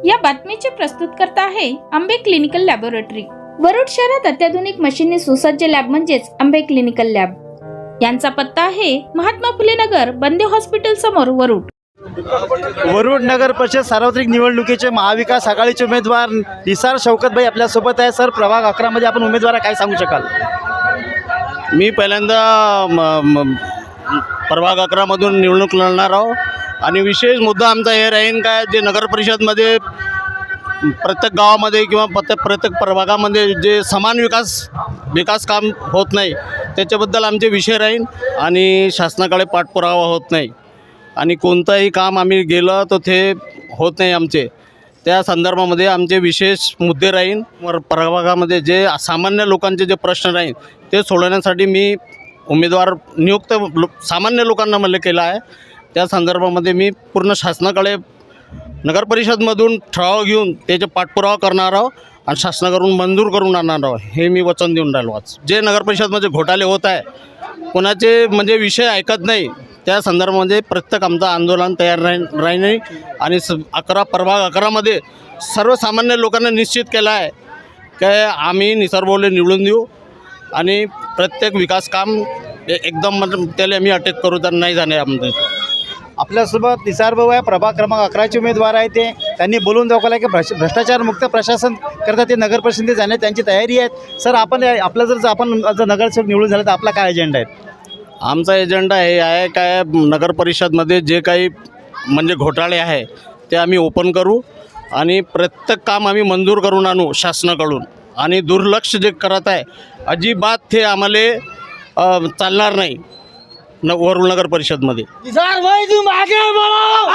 या बातमीचे प्रस्तुतकर्ता आहे आंबे क्लिनिकल लॅबोरेटरी। वरुड शहरात अत्याधुनिक मशीनने सुसज्ज लॅब म्हणजेच आंबे क्लिनिकल लॅब। यांचा पत्ता आहे महात्मा फुले नगर, बंदे हॉस्पिटल समोर, वरुड। वरुड नगर परिषद सार्वत्रिक निवडणुकीचे महाविकास आघाडीचे उमेदवार निसार शौकतभाई आपल्या सोबत आहे। सर, प्रभाग 11 मध्ये आपण उमेदवार काय सांगू शकाल? मी पहिल्यांदा प्रभाग 11 मधून निवडणूक लढणार आहोत आणि विशेष मुद्दा आमचा हे राहील काय, जे नगर परिषदमध्ये प्रत्येक गावामध्ये किंवा प्रत्येक प्रभागामध्ये जे समान विकास काम होत नाही त्याच्याबद्दल आमचे विषय राहील आणि शासनाकडे पाठपुरावा होत नाही आणि कोणतंही काम आम्ही गेलं तर ते होत नाही आमचे, त्या संदर्भामध्ये आमचे विशेष मुद्दे राहील। प्रभागामध्ये जे सामान्य लोकांचे जे प्रश्न राहील ते सोडवण्यासाठी मी उमेदवार नियुक्त सामान्य लोकांना मला केला आहे। त्या संदर्भामध्ये मी पूर्ण शासनाकडे नगर परिषदमधून ठराव घेऊन त्याचे पाठपुरावा करणार आहोत आणि शासनाकडून मंजूर करून आणणार आहोत, हे मी वचन देऊन राहिलो। आज जे नगर परिषदमध्ये घोटाळे होत आहे, कोणाचे म्हणजे विषय ऐकत नाही, त्या संदर्भामध्ये प्रत्येक आमचं आंदोलन तयार राहील आणि प्रभाग 11 मध्ये सर्वसामान्य लोकांना निश्चित केलं आहे की आम्ही निसार भाऊले निवडून देऊ आणि प्रत्येक विकास काम एकदम त्याला आम्ही अटक करू, तर नाही जाणे आमचं। आपल्यासोबत निसार भाऊ आहे, प्रभाग क्रमांक 11 उमेदवार आहे। त्यांनी बोलून दाखवलं की भ्रष्टाचार मुक्त प्रशासन करता ते नगर परिषदेत जाण्याची त्यांची तयारी आहे। सर, आपण आपण नगरसेवक निवडून झालं तर आपला काय एजेंडा आहे? आमचा एजेंडा हे आहे काय, नगर परिषदमध्ये जे काही म्हणजे घोटाळे आहे ते आम्ही ओपन करू आणि प्रत्येक काम आम्ही मंजूर करून आणू शासनाकडून आणि दुर्लक्ष जे करत आहे अजिबात ते आम्हाला चालणार नाही वरुड नगर परिषदमध्ये। निसार भाई तुम आगे बढ़ो,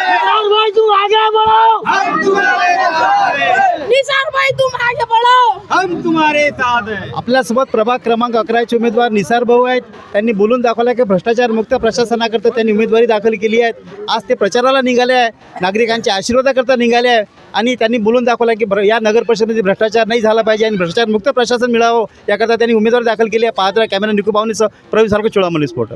निसार भाई तुम आगे बढ़ो, निसार भाई तुम आगे बढ़ो, हम तुम्हारे साथ हैं। आपल्यासोबत प्रभाग क्रमांक 11 उमेदवार निसार भाऊ आहेत। त्यांनी बोलून दाखवलं की भ्रष्टाचार मुक्त प्रशासनाकरता त्यांनी उमेदवारी दाखल केली आहे। आज ते प्रचाराला निघाले आहे, नागरिकांच्या आशीर्वादाकरता निघाले आहे आणि त्यांनी बोलून दाखवलं की या नगर परिषदेमध्ये भ्रष्टाचार नाही झाला पाहिजे आणि भ्रष्टाचार मुक्त प्रशासन मिळावं याकरता त्यांनी उमेदवारी दाखल केली आहे। पाहत राहा कॅमेरा निकू पाहुणेसह प्रवीण सारखं, चोळामणी पोर्टल।